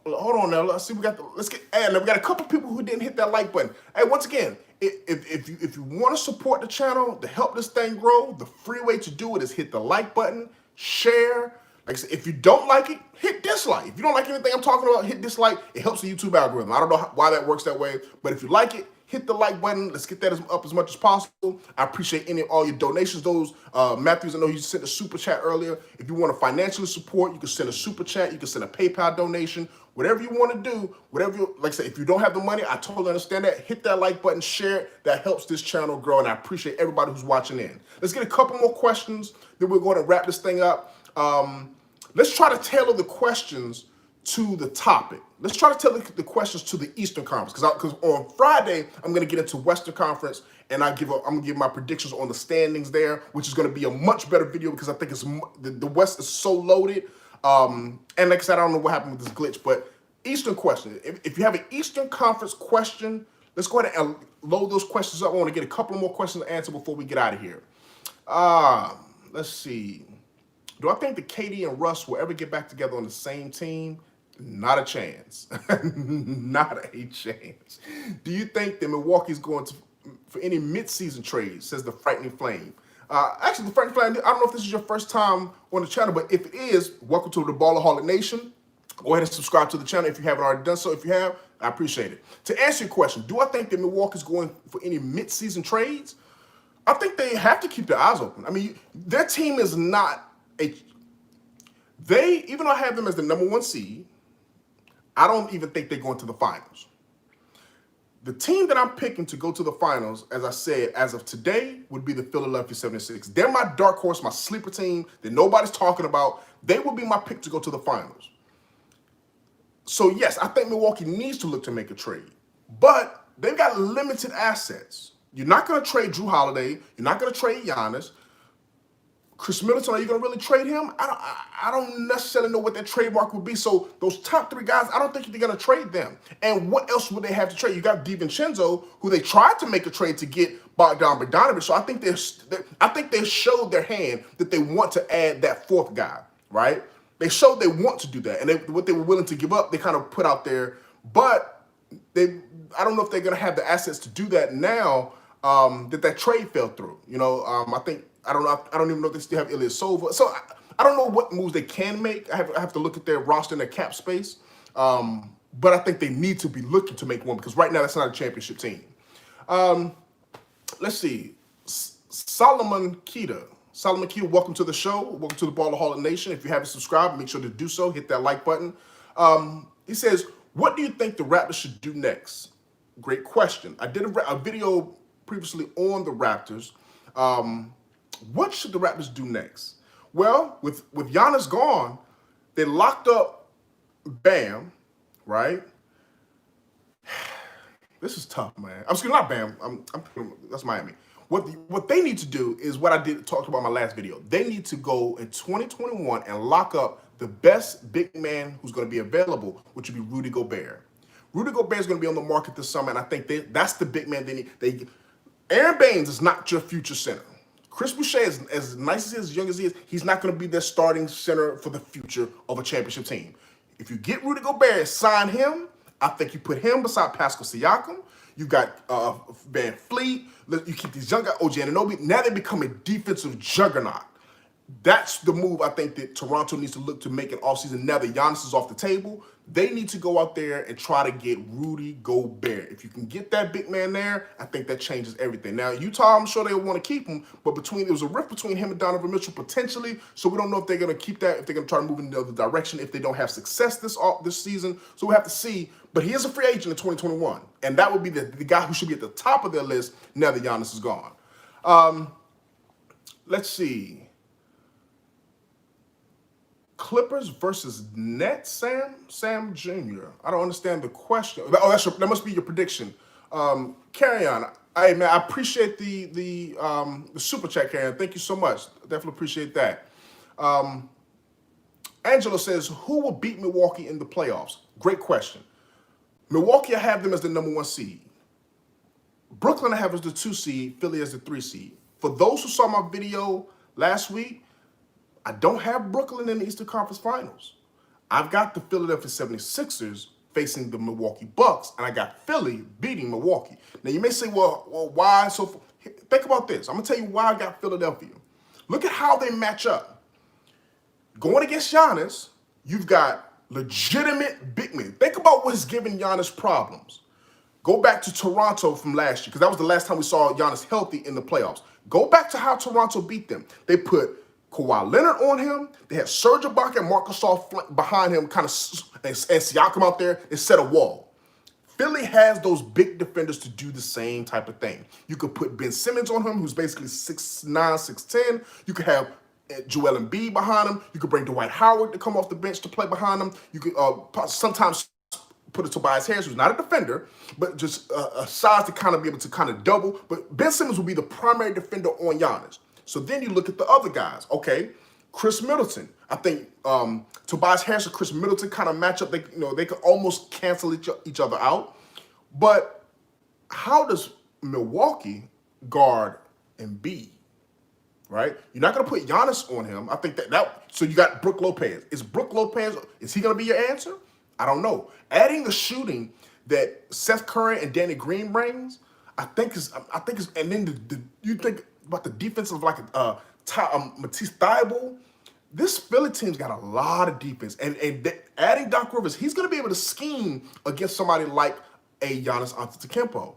on now. Let's see. We got a couple people who didn't hit that like button. Hey, once again, if you want to support the channel to help this thing grow, the free way to do it is hit the like button, share. Like I said, if you don't like it, hit dislike. If you don't like anything I'm talking about, hit dislike. It helps the YouTube algorithm. I don't know why that works that way, but if you like it, hit the like button. Let's get that up as much as possible. I appreciate all your donations. Those Matthews, I know you sent a super chat earlier. If you want to financially support, you can send a super chat. You can send a PayPal donation. Whatever you want to do, like I said, if you don't have the money, I totally understand that. Hit that like button, share it. That helps this channel grow, and I appreciate everybody who's watching in. Let's get a couple more questions, then we're going to wrap this thing up. Let's try to tailor the questions to the topic. Let's try to tailor the questions to the Eastern Conference because on Friday I'm going to get into Western Conference and I'm going to give my predictions on the standings there, which is going to be a much better video because I think the West is so loaded. And like I said, I don't know what happened with this glitch, but Eastern question. If you have an Eastern Conference question, let's go ahead and load those questions up. I want to get a couple more questions to answer before we get out of here. Let's see. Do I think that KD and Russ will ever get back together on the same team? Not a chance. Not a chance. Do you think that Milwaukee's going for any mid-season trades, says the Frightening Flame? Actually, the Frightening Flame, I don't know if this is your first time on the channel, but if it is, welcome to the Ballaholic Nation. Go ahead and subscribe to the channel if you haven't already done so. If you have, I appreciate it. To answer your question, do I think that Milwaukee's going for any mid-season trades? I think they have to keep their eyes open. I mean, their team is not even though I have them as the #1 seed, I don't even think they're going to the finals. The team that I'm picking to go to the finals, as I said, as of today, would be the Philadelphia 76ers. They're my dark horse, my sleeper team that nobody's talking about. They would be my pick to go to the finals. So, yes, I think Milwaukee needs to look to make a trade. But they've got limited assets. You're not going to trade Drew Holiday. You're not going to trade Giannis. Chris Middleton, are you going to really trade him? I don't necessarily know what that trademark would be. So those top three guys, I don't think they're going to trade them. And what else would they have to trade? You got DiVincenzo, who they tried to make a trade to get Bogdan Bogdanovic. So I think they showed their hand that they want to add that fourth guy, right? They showed they want to do that. And what they were willing to give up, they kind of put out there. But I don't know if they're going to have the assets to do that now that trade fell through. I don't even know if they still have Ilyasova. So I don't know what moves they can make. I have to look at their roster and their cap space. But I think they need to be looking to make one because right now that's not a championship team. Let's see. Solomon Keita, welcome to the show. Welcome to the Baller Hall of Nation. If you haven't subscribed, make sure to do so. Hit that like button. He says, what do you think the Raptors should do next? Great question. I did a video previously on the Raptors. What should the Raptors do next? Well, with Giannis gone, they locked up Bam, right? This is tough, man. I'm excuse not Bam. That's Miami. What they need to do is what I talked about in my last video. They need to go in 2021 and lock up the best big man who's going to be available, which would be Rudy Gobert. Rudy Gobert is going to be on the market this summer, and I think that's the big man they need. Aaron Baines is not your future center. Chris Boucher, as nice as he is, as young as he is, he's not going to be their starting center for the future of a championship team. If you get Rudy Gobert and sign him, I think you put him beside Pascal Siakam. You got Van Fleet. You keep these young guys, OG Anunoby. Now they become a defensive juggernaut. That's the move I think that Toronto needs to look to make an offseason. Now that Giannis is off the table, they need to go out there and try to get Rudy Gobert. If you can get that big man there, I think that changes everything. Now, Utah, I'm sure they want to keep him, but there was a rift between him and Donovan Mitchell potentially, so we don't know if they're going to keep that, if they're going to try to move in the other direction, if they don't have success this season. So we have to see. But he is a free agent in 2021, and that would be the guy who should be at the top of their list now that Giannis is gone. Let's see. Clippers versus Nets, Sam Jr. I don't understand the question. Oh, that must be your prediction. Carry on. Hey man, I appreciate the super chat, Carry on. Thank you so much. Definitely appreciate that. Angela says, who will beat Milwaukee in the playoffs? Great question. Milwaukee, I have them as the #1 seed. Brooklyn, I have as the 2 seed. Philly as the 3 seed. For those who saw my video last week, I don't have Brooklyn in the Eastern Conference Finals. I've got the Philadelphia 76ers facing the Milwaukee Bucks, and I got Philly beating Milwaukee. Now, you may say, well, why? So think about this. I'm going to tell you why I got Philadelphia. Look at how they match up. Going against Giannis, you've got legitimate big men. Think about what's giving Giannis problems. Go back to Toronto from last year, because that was the last time we saw Giannis healthy in the playoffs. Go back to how Toronto beat them. They put Kawhi Leonard on him. They had Serge Ibaka and Marc Gasol behind him, and Siakam out there and set a wall. Philly has those big defenders to do the same type of thing. You could put Ben Simmons on him, who's basically 6'9", 6'10". You could have Joel Embiid behind him. You could bring Dwight Howard to come off the bench to play behind him. You could sometimes put a Tobias Harris, who's not a defender, but just a size to kind of be able to kind of double. But Ben Simmons will be the primary defender on Giannis. So then you look at the other guys. Okay, Chris Middleton. I think Tobias Harris and Chris Middleton kind of match up. They could almost cancel each other out. But how does Milwaukee guard Embiid? Right? You're not going to put Giannis on him. I think that so you got Brook Lopez. Is Brook Lopez, is he going to be your answer? I don't know. Adding the shooting that Seth Curry and Danny Green brings, I think is, and then you think about the defense of like Matisse Thybulle. This Philly team's got a lot of defense, and adding Doc Rivers, he's going to be able to scheme against somebody like a Giannis Antetokounmpo.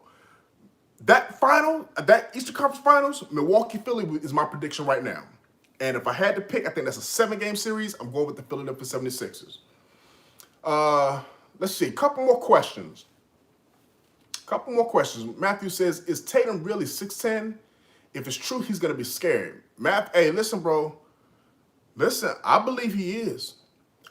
That Eastern Conference Finals, Milwaukee-Philly is my prediction right now. And if I had to pick, I think that's a 7-game series. I'm going with the Philadelphia 76ers. Let's see, couple more questions. Matthew says, is Tatum really 6'10"? If it's true, he's going to be scared. Hey, listen, bro. Listen, I believe he is.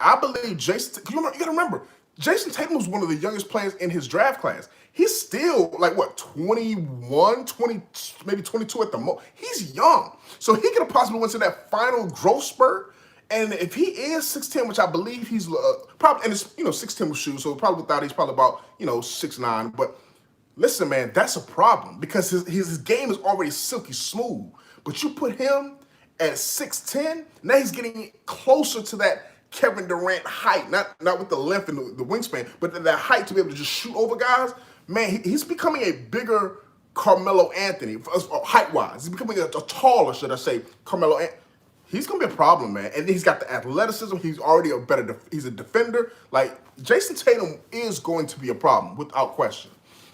I believe Jason, you got to remember, Jason Tatum was one of the youngest players in his draft class. He's still like, what, 21, 20, maybe 22 at the most. He's young. So he could have possibly went to that final growth spurt. And if he is 6'10", which I believe he's probably, and it's, 6'10" with shoes, so probably without, he's probably about, 6'9". But listen, man, that's a problem because his game is already silky smooth. But you put him at 6'10", now he's getting closer to that Kevin Durant height, not with the length and the wingspan, but that height to be able to just shoot over guys. Man, he's becoming a bigger Carmelo Anthony, height-wise. He's becoming a taller, should I say, Carmelo Anthony. He's going to be a problem, man. And he's got the athleticism. He's already he's a defender. Like, Jason Tatum is going to be a problem, without question.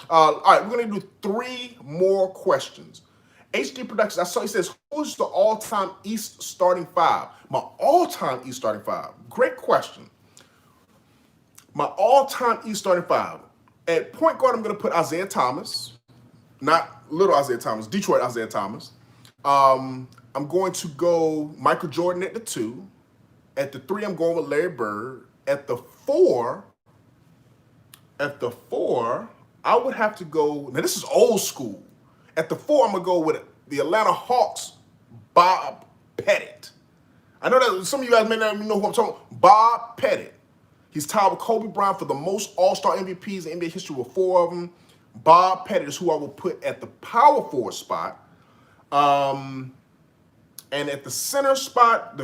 All right, we're going to do 3 more questions. HD Productions, I saw he says, who's the all-time East starting 5? My all-time East starting 5. Great question. My all-time East starting 5. At point guard, I'm going to put Isaiah Thomas. Not little Isaiah Thomas, Detroit Isaiah Thomas. I'm going to go Michael Jordan at the 2. At the 3, I'm going with Larry Bird. At the 4, I would have to go, now this is old school. At the 4, I'm going to go with the Atlanta Hawks, Bob Pettit. I know that some of you guys may not even know who I'm talking about. Bob Pettit. He's tied with Kobe Bryant for the most All-Star MVPs in NBA history with 4 of them. Bob Pettit is who I will put at the power forward spot. And at the center spot,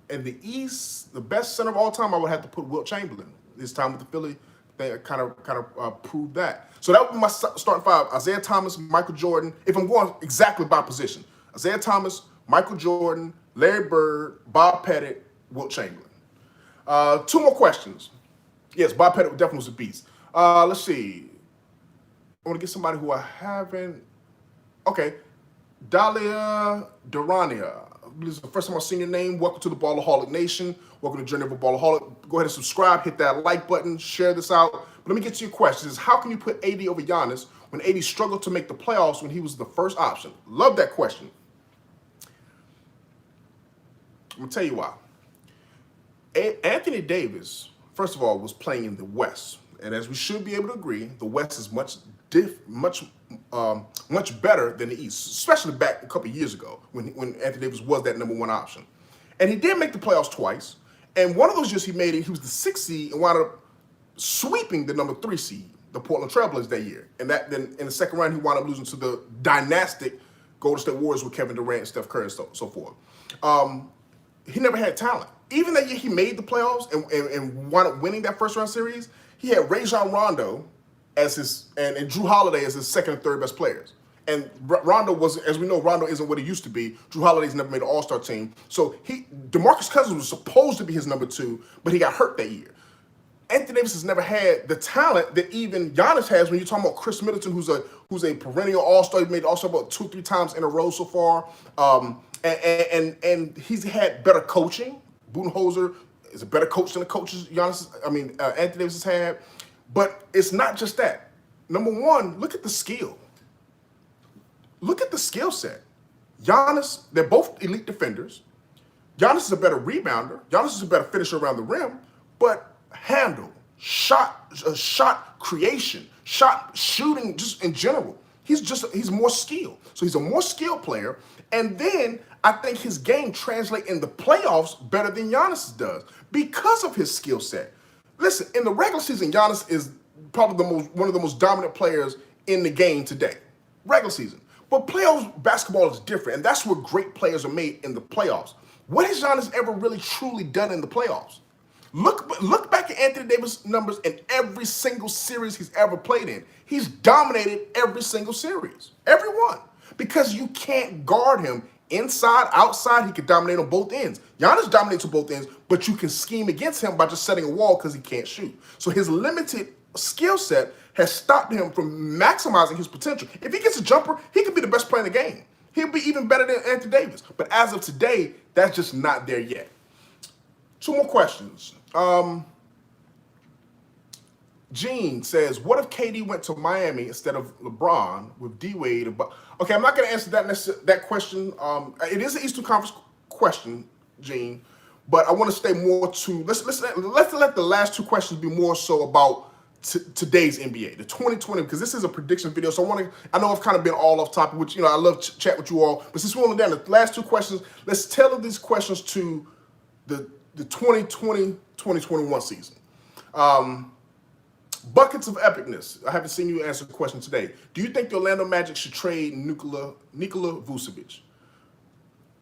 in the East, the best center of all time, I would have to put Wilt Chamberlain. This time with the Philly, they kind of proved that. So that would be my starting 5. Isaiah Thomas, Michael Jordan. If I'm going exactly by position. Isaiah Thomas, Michael Jordan, Larry Bird, Bob Pettit, Wilt Chamberlain. 2 more questions. Yes, Bob Pettit definitely was a beast. Let's see. I want to get somebody who I haven't. Okay. Dalia Durania. This is the first time I've seen your name. Welcome to the Ballaholic Nation. Welcome to Journey of a Ballaholic. Go ahead and subscribe. Hit that like button. Share this out. But let me get to your questions. How can you put AD over Giannis when AD struggled to make the playoffs when he was the first option? Love that question. I'm going to tell you why. Anthony Davis, first of all, was playing in the West. And as we should be able to agree, the West is much better than the East, especially back a couple of years ago when Anthony Davis was that number 1 option. And he did make the playoffs twice. And one of those years he made it, he was the 6th seed and wound up sweeping the number 3 seed, the Portland Trailblazers that year. And then in the second round, he wound up losing to the dynastic Golden State Warriors with Kevin Durant and Steph Curry and so forth. He never had talent. Even that year he made the playoffs and wound up winning that first round series, he had Rajon Rondo as his and Drew Holiday as his second and third best players. And Rondo was, as we know, Rondo isn't what he used to be. Drew Holiday's never made an All-Star team. So DeMarcus Cousins was supposed to be his number 2, but he got hurt that year. Anthony Davis has never had the talent that even Giannis has when you're talking about Chris Middleton, who's a perennial All-Star. He made All-Star about 2-3 times in a row so far. And he's had better coaching. Budenholzer is a better coach than the coaches Anthony Davis has had. But it's not just that. Number 1, look at the skill. Look at the skill set. Giannis, they're both elite defenders. Giannis is a better rebounder. Giannis is a better finisher around the rim. But handle, shot creation, shot shooting, just in general, he's more skilled. So he's a more skilled player. And then I think his game translates in the playoffs better than Giannis does because of his skill set. Listen, in the regular season, Giannis is probably one of the most dominant players in the game today. Regular season. But playoffs basketball is different, and that's where great players are made in the playoffs. What has Giannis ever really truly done in the playoffs? Look back at Anthony Davis' numbers in every single series he's ever played in. He's dominated every single series. Every one. Because you can't guard him inside, outside. He can dominate on both ends. Giannis dominates on both ends, but you can scheme against him by just setting a wall because he can't shoot. So his limited skill set has stopped him from maximizing his potential. If he gets a jumper, he could be the best player in the game. He'll be even better than Anthony Davis. But as of today, that's just not there yet. 2 more questions. Gene says, what if KD went to Miami instead of LeBron with D-Wade? Okay, I'm not going to answer that question. It is an Eastern Conference question, Gene, but I want to stay more to, let's let the last two questions be more so about today's NBA, the 2020, because this is a prediction video. So I know I've kind of been all off topic, which, I love to chat with you all, but since we're only down the last two questions, let's tailor these questions to the 2020-2021 season. Buckets of epicness. I haven't seen you answer the question today. Do you think the Orlando Magic should trade Nikola Vucevic?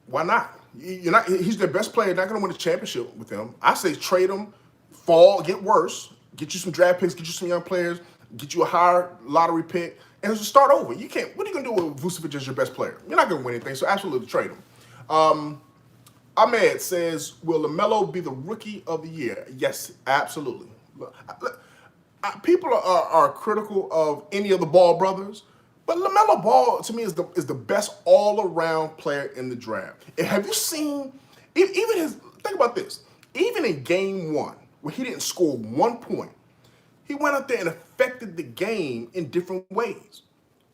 Why not? He's their best player. You're not going to win a championship with him. I say trade him, get worse, get you some draft picks, get you some young players, get you a higher lottery pick, and just start over. What are you going to do with Vucevic as your best player? You're not going to win anything, so absolutely trade him. Ahmed says, will LaMelo be the rookie of the year? Yes, absolutely. People are critical of any of the Ball brothers, but LaMelo Ball, to me, is the best all-around player in the draft. And have you seen, think about this, even in game one, where he didn't score 1 point, he went out there and affected the game in different ways.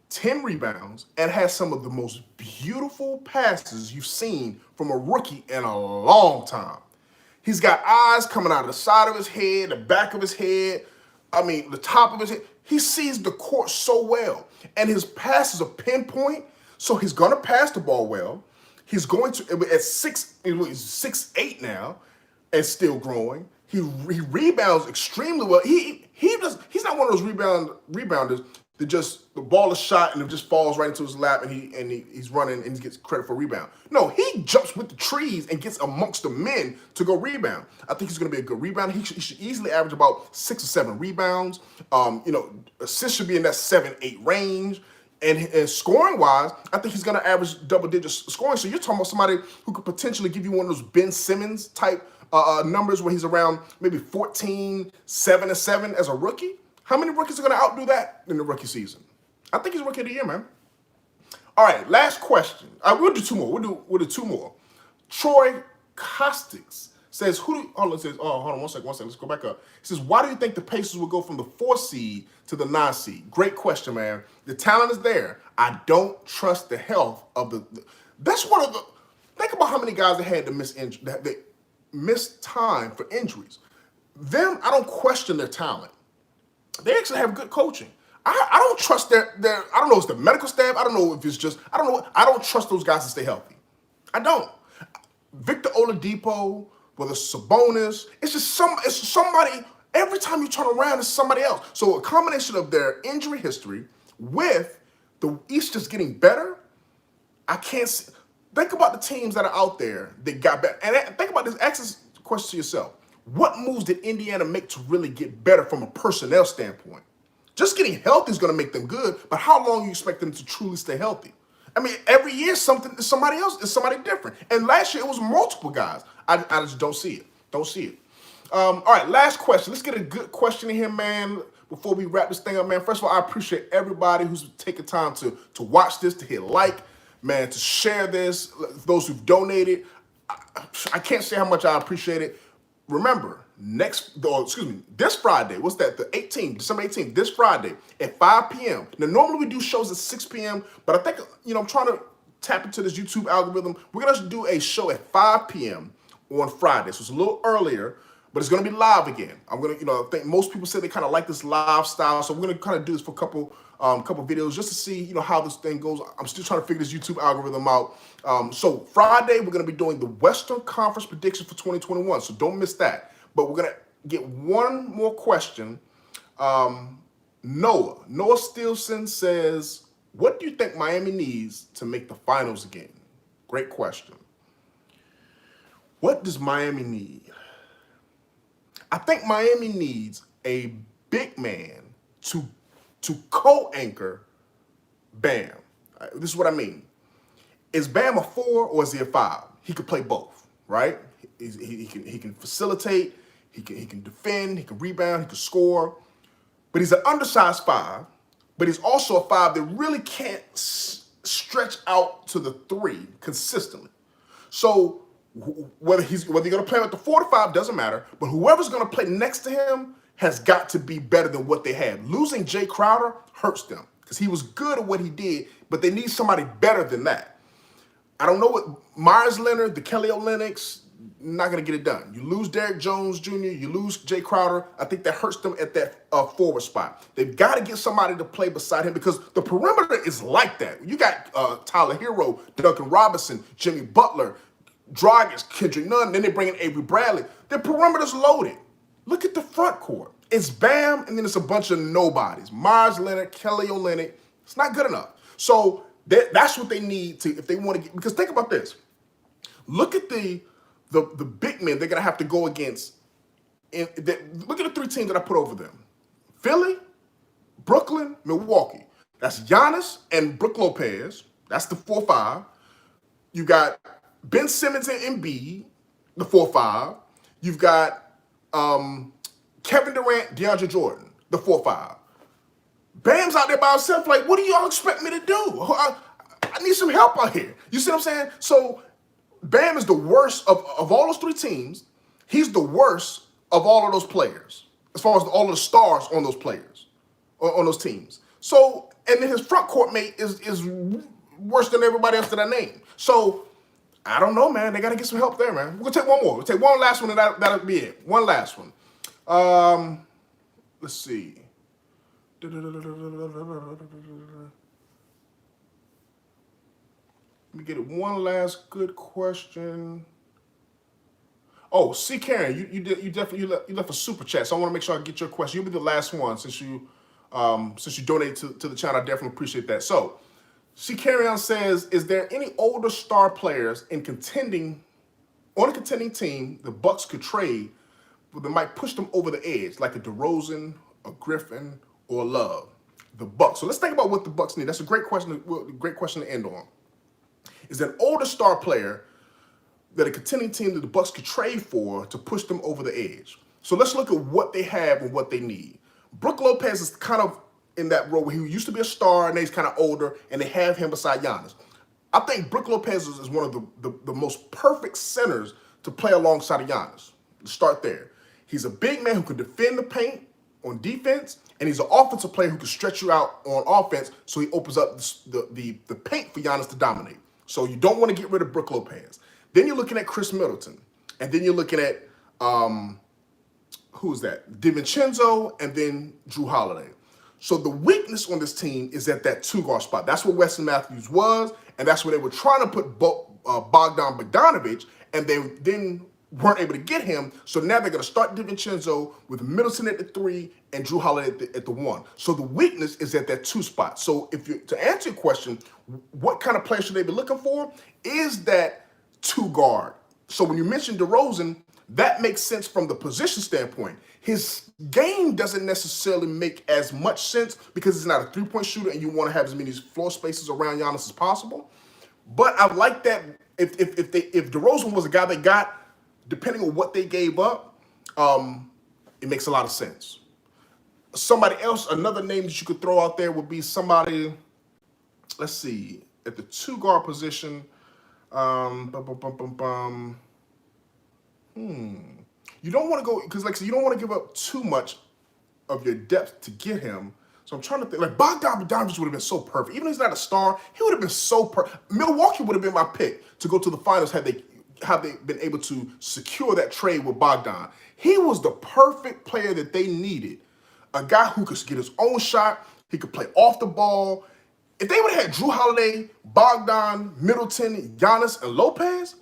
10 rebounds, and has some of the most beautiful passes you've seen from a rookie in a long time. He's got eyes coming out of the side of his head, the back of his head, the top of his head. He sees the court so well, and his passes are pinpoint, so he's going to pass the ball well. He's going to, at he's 6'8" now, and still growing. He rebounds extremely well. He's not one of those rebounders that just the ball is shot and it just falls right into his lap and he's running and he gets credit for rebound. No, he jumps with the trees and gets amongst the men to go rebound. I think he's going to be a good rebounder. He should easily average about 6 or 7 rebounds. Assists should be in that 7-8 range. And scoring wise, I think he's going to average double-digit scoring. So you're talking about somebody who could potentially give you one of those Ben Simmons type numbers where he's around maybe 14, 7 and 7 as a rookie. How many rookies are going to outdo that in the rookie season? I think he's rookie of the year, man. All right, last question. We'll do two more. We'll do 2 more. Troy Costics says, hold on one second. Let's go back up. He says, why do you think the Pacers will go from the 4 seed to the 9 seed? Great question, man. The talent is there. I don't trust the health of that's one of the, think about how many guys that had to miss time for injuries. Them, I don't question their talent. They actually have good coaching. I don't trust their I don't know if it's the medical staff. I don't know if it's just, I don't trust those guys to stay healthy. I don't. Victor Oladipo, whether it's Sabonis, it's somebody, every time you turn around, it's somebody else. So a combination of their injury history with the East just getting better, I can't see. Think about the teams that are out there that got better. And think about this, ask this question to yourself. What moves did Indiana make to really get better from a personnel standpoint? Just getting healthy is going to make them good, but how long do you expect them to truly stay healthy? Every year somebody else is somebody different. And last year it was multiple guys. I just don't see it. All right, last question. Let's get a good question in here, man, before we wrap this thing up, man. First of all, I appreciate everybody who's taking time to watch this, to hit like, man, to share this, those who've donated. I can't say how much I appreciate it. Remember, this Friday, what's that? The 18th, December 18th, this Friday at 5 p.m. Now, normally we do shows at 6 p.m., but I think, I'm trying to tap into this YouTube algorithm. We're going to do a show at 5 p.m. on Friday. So it's a little earlier, but it's going to be live again. I'm going to, I think most people say they kind of like this live style, so we're going to kind of do this for a couple videos just to see, how this thing goes. I'm still trying to figure this YouTube algorithm out. So Friday, we're going to be doing the Western Conference predictions for 2021, so don't miss that. But we're going to get one more question. Noah Stilson says, what do you think Miami needs to make the finals again? Great question. What does Miami need? I think Miami needs a big man to co-anchor Bam. This is what I mean. Is Bam a 4 or is he a 5? He could play both, right? He can facilitate, he can defend, he can rebound, he can score. But he's an undersized 5, but he's also a 5 that really can't stretch out to the 3 consistently. So whether you're going to play him at the 4 to 5 doesn't matter, but whoever's going to play next to him has got to be better than what they have. Losing Jay Crowder hurts them because he was good at what he did, but they need somebody better than that. I don't know what Myers Leonard, the Kelly Olynyk's, not going to get it done. You lose Derrick Jones Jr., you lose Jay Crowder. I think that hurts them at that forward spot. They've got to get somebody to play beside him because the perimeter is like that. You got Tyler Hero, Duncan Robinson, Jimmy Butler, Dragic, Kendrick Nunn, then they bring in Avery Bradley. Their perimeter's loaded. Look at the front court. It's Bam, and then it's a bunch of nobodies. Myers Leonard, Kelly Olynyk. It's not good enough. So that's what they need to, if they want to get, because think about this. Look at the big men they're going to have to go against. Look at the three teams that I put over them. Philly, Brooklyn, Milwaukee. That's Giannis and Brook Lopez. That's the 4-5. You got Ben Simmons and Embiid, the 4-5. You've got Kevin Durant, DeAndre Jordan, the 4-5. Bam's out there by himself like, what do y'all expect me to do? I need some help out here. You see what I'm saying? So Bam is the worst of all those three teams. He's the worst of all of those players as far as all of the stars on those players, on those teams. So, and then his front court mate is worse than everybody else that I named. So, I don't know, man. They got to get some help there, man. We'll take one more. We'll take one last one, and that'll be it. One last one. Let's see. Let me get it. One last good question. Oh, C. Karen, you definitely left a super chat, so I want to make sure I get your question. You'll be the last one since you donated to the channel. I definitely appreciate that. So, C. Karen says, is there any older star players on a contending team the Bucks could trade that might push them over the edge, like a DeRozan, a Griffin, or Love? The Bucks. So let's think about what the Bucks need. That's a great question. Great question to end on. Is there an older star player that a contending team that the Bucks could trade for to push them over the edge? So let's look at what they have and what they need. Brook Lopez is kind of in that role where he used to be a star and he's kind of older, and they have him beside Giannis. I think Brook Lopez is one of the most perfect centers to play alongside of Giannis. Let's start there. He's a big man who can defend the paint on defense, and he's an offensive player who can stretch you out on offense, so he opens up the paint for Giannis to dominate. So you don't want to get rid of Brook Lopez. Then you're looking at Chris Middleton, and then you're looking at who's that? DiVincenzo, and then Drew Holiday. So the weakness on this team is at that two-guard spot. That's where Wesley Matthews was, and that's where they were trying to put Bogdan Bogdanovic, and they then weren't able to get him. So now they're going to start DiVincenzo with Middleton at the 3 and Drew Holiday at the 1. So the weakness is at that 2 spot. So to answer your question, what kind of player should they be looking for? Is that 2 guard. So when you mentioned DeRozan, that makes sense from the position standpoint. His game doesn't necessarily make as much sense because he's not a 3-point shooter, and you want to have as many floor spaces around Giannis as possible. But I like that if DeRozan was a guy they got, depending on what they gave up, it makes a lot of sense. Somebody else, another name that you could throw out there would be somebody, let's see, at the 2 guard position. You don't want to go, because like I said, you don't want to give up too much of your depth to get him. So I'm trying to think, like Bogdan Bogdanovic would have been so perfect. Even though he's not a star, he would have been so perfect. Milwaukee would have been my pick to go to the finals had they been able to secure that trade with Bogdan. He was the perfect player that they needed. A guy who could get his own shot, he could play off the ball. If they would have had Drew Holiday, Bogdan, Middleton, Giannis, and Lopez,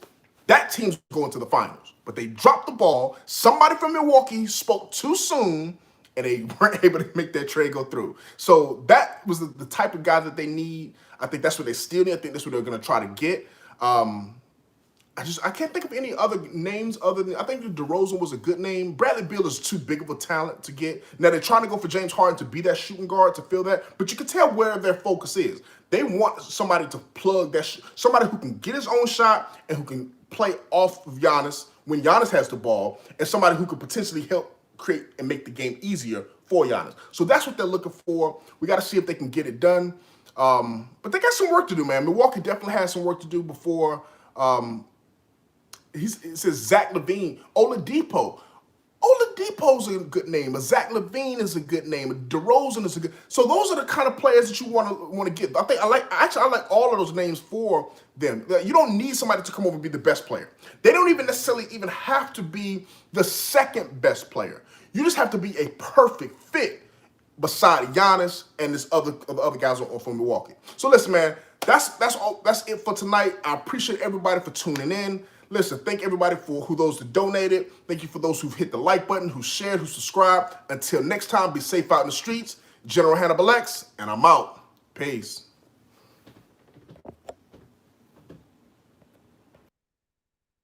that team's going to the finals. But they dropped the ball. Somebody from Milwaukee spoke too soon, and they weren't able to make that trade go through. So that was the type of guy that they need. I think that's what they still need. I think that's what they're going to try to get. I can't think of any other names other than, I think DeRozan was a good name. Bradley Beal is too big of a talent to get. Now they're trying to go for James Harden to be that shooting guard, to fill that, but you can tell where their focus is. They want somebody to plug that, somebody who can get his own shot and who can play off of Giannis when Giannis has the ball, and somebody who could potentially help create and make the game easier for Giannis. So that's what they're looking for. We got to see if they can get it done. But they got some work to do, man. Milwaukee definitely has some work to do before. It says Zach LaVine, Oladipo. Oladipo's a good name. A Zach LaVine is a good name. A DeRozan is a good. So those are the kind of players that you want to get. I like all of those names for them. You don't need somebody to come over and be the best player. They don't even necessarily even have to be the second best player. You just have to be a perfect fit beside Giannis and the other guys from Milwaukee. So listen, man, that's it for tonight. I appreciate everybody for tuning in. Listen, thank everybody for those that donated. Thank you for those who've hit the like button, who shared, who subscribed. Until next time, be safe out in the streets. General Hannibal X, and I'm out. Peace.